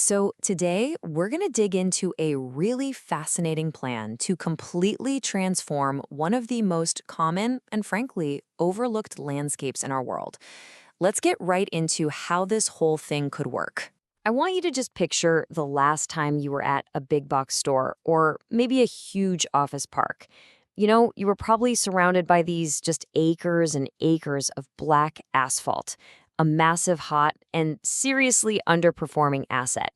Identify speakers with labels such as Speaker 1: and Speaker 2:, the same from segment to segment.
Speaker 1: So today we're going to dig into a really fascinating plan to completely transform one of the most common and frankly overlooked landscapes in our world. Let's get right into how this whole thing could work. I want you to just picture the last time you were at a big box store or maybe a huge office park. You were probably surrounded by these just acres and acres of black asphalt, a massive, hot, and seriously underperforming asset.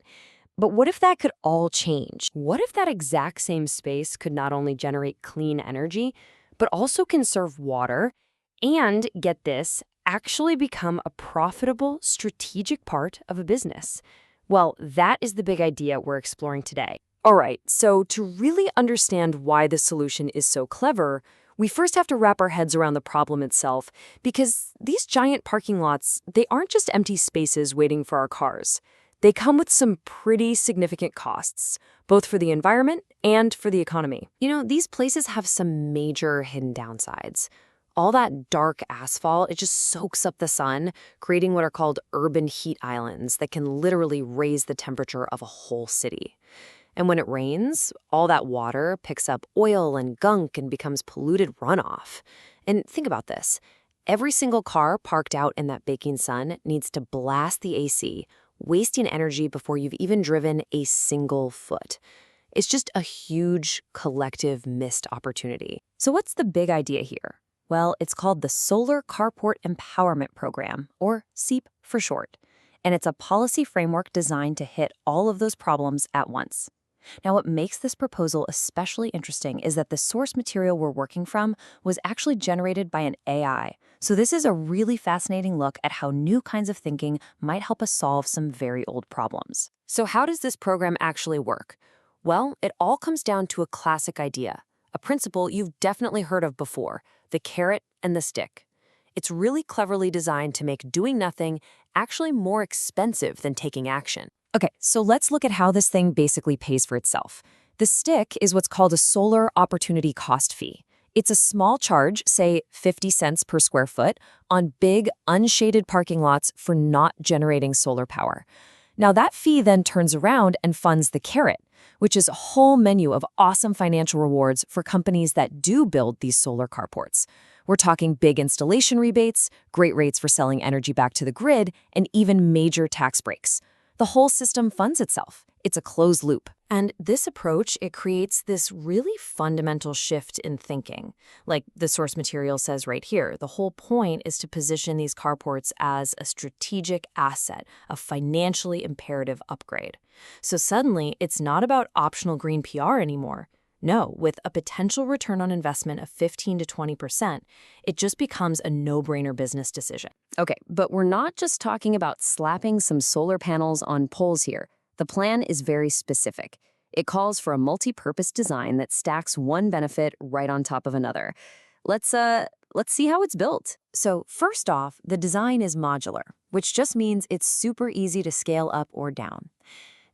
Speaker 1: But what if that could all change? What if that exact same space could not only generate clean energy, but also conserve water and, get this, actually become a profitable, strategic part of a business? Well, that is the big idea we're exploring today. All right, so to really understand why this solution is so clever, we first have to wrap our heads around the problem itself, because these giant parking lots, they aren't just empty spaces waiting for our cars. They come with some pretty significant costs, both for the environment and for the economy. These places have some major hidden downsides. All that dark asphalt, it just soaks up the sun, creating what are called urban heat islands that can literally raise the temperature of a whole city. And when it rains, all that water picks up oil and gunk and becomes polluted runoff. And think about this. Every single car parked out in that baking sun needs to blast the AC, wasting energy before you've even driven a single foot. It's just a huge collective missed opportunity. So what's the big idea here? Well, it's called the Solar Carport Empowerment Program, or SCEP for short. And it's a policy framework designed to hit all of those problems at once. Now, what makes this proposal especially interesting is that the source material we're working from was actually generated by an AI. So this is a really fascinating look at how new kinds of thinking might help us solve some very old problems. So how does this program actually work? Well, it all comes down to a classic idea, a principle you've definitely heard of before, the carrot and the stick. It's really cleverly designed to make doing nothing actually more expensive than taking action. Okay, so let's look at how this thing basically pays for itself. The stick is what's called a solar opportunity cost fee. It's a small charge, say 50 cents per square foot, on big, unshaded parking lots for not generating solar power. Now that fee then turns around and funds the carrot, which is a whole menu of awesome financial rewards for companies that do build these solar carports. We're talking big installation rebates, great rates for selling energy back to the grid, and even major tax breaks. The whole system funds itself. It's a closed loop. And this approach, it creates this really fundamental shift in thinking. Like the source material says right here, the whole point is to position these carports as a strategic asset, a financially imperative upgrade. So suddenly, it's not about optional green PR anymore. No, with a potential return on investment of 15 to 20%, it just becomes a no-brainer business decision. Okay, but we're not just talking about slapping some solar panels on poles here. The plan is very specific. It calls for a multi-purpose design that stacks one benefit right on top of another. Let's see how it's built. So first off, the design is modular, which just means it's super easy to scale up or down.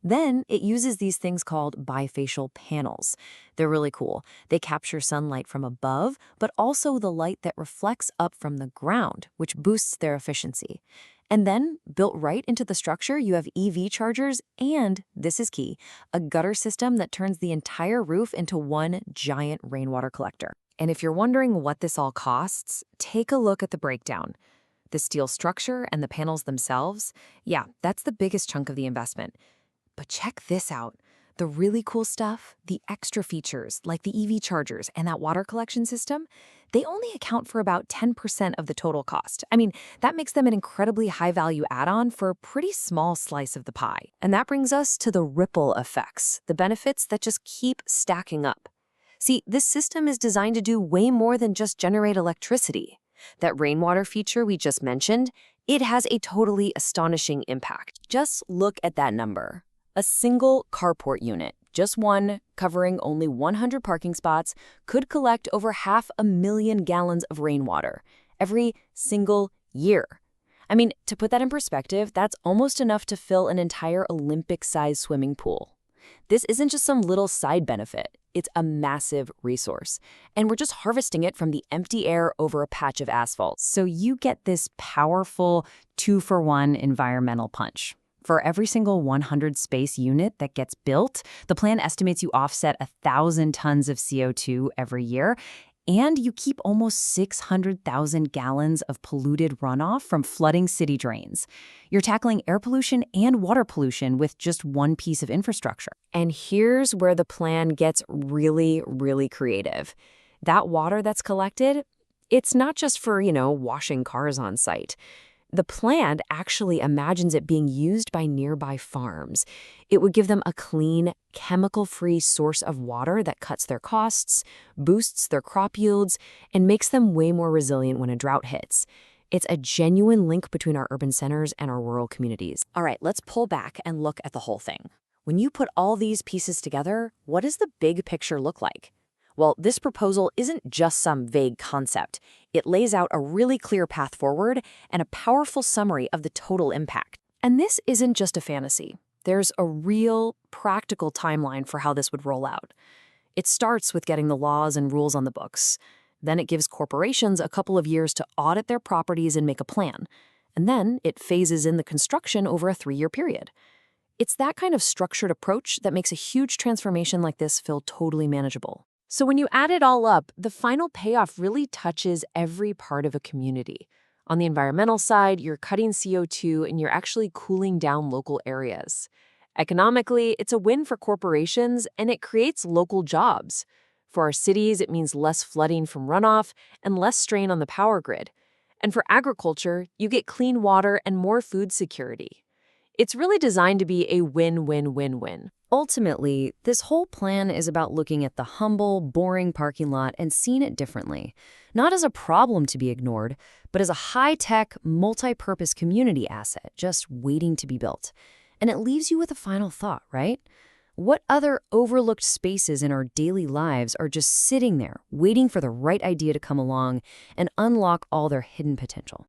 Speaker 1: Then it uses these things called bifacial panels. They're really cool. They capture sunlight from above, but also the light that reflects up from the ground, which boosts their efficiency. And then, built right into the structure, you have EV chargers and, this is key, a gutter system that turns the entire roof into one giant rainwater collector. And if you're wondering what this all costs, take a look at the breakdown. The steel structure and the panels themselves, yeah, that's the biggest chunk of the investment. But check this out. The really cool stuff, the extra features like the EV chargers and that water collection system, they only account for about 10% of the total cost. I mean, that makes them an incredibly high-value add-on for a pretty small slice of the pie. And that brings us to the ripple effects, the benefits that just keep stacking up. See, this system is designed to do way more than just generate electricity. That rainwater feature we just mentioned, it has a totally astonishing impact. Just look at that number. A single carport unit, just one, covering only 100 parking spots, could collect over 500,000 gallons of rainwater every single year. I mean, to put that in perspective, that's almost enough to fill an entire Olympic-sized swimming pool. This isn't just some little side benefit. It's a massive resource. And we're just harvesting it from the empty air over a patch of asphalt. So you get this powerful 2-for-1 environmental punch.
Speaker 2: For every single 100 space unit that gets built, the plan estimates you offset 1,000 tons of CO2 every year, and you keep almost 600,000 gallons of polluted runoff from flooding city drains. You're tackling air pollution and water pollution with just one piece of infrastructure.
Speaker 1: And here's where the plan gets really, really creative. That water that's collected, it's not just for, washing cars on site. The plan actually imagines it being used by nearby farms. It would give them a clean, chemical-free source of water that cuts their costs, boosts their crop yields, and makes them way more resilient when a drought hits. It's a genuine link between our urban centers and our rural communities. All right, let's pull back and look at the whole thing. When you put all these pieces together, what does the big picture look like? Well, this proposal isn't just some vague concept. It lays out a really clear path forward and a powerful summary of the total impact. And this isn't just a fantasy. There's a real, practical timeline for how this would roll out. It starts with getting the laws and rules on the books. Then it gives corporations a couple of years to audit their properties and make a plan. And then it phases in the construction over a 3-year period. It's that kind of structured approach that makes a huge transformation like this feel totally manageable. So when you add it all up, the final payoff really touches every part of a community. On the environmental side, you're cutting CO2 and you're actually cooling down local areas. Economically, it's a win for corporations and it creates local jobs. For our cities, it means less flooding from runoff and less strain on the power grid. And for agriculture, you get clean water and more food security. It's really designed to be a win-win-win-win.
Speaker 2: Ultimately, this whole plan is about looking at the humble, boring parking lot and seeing it differently. Not as a problem to be ignored, but as a high-tech, multi-purpose community asset just waiting to be built. And it leaves you with a final thought, right? What other overlooked spaces in our daily lives are just sitting there, waiting for the right idea to come along and unlock all their hidden potential?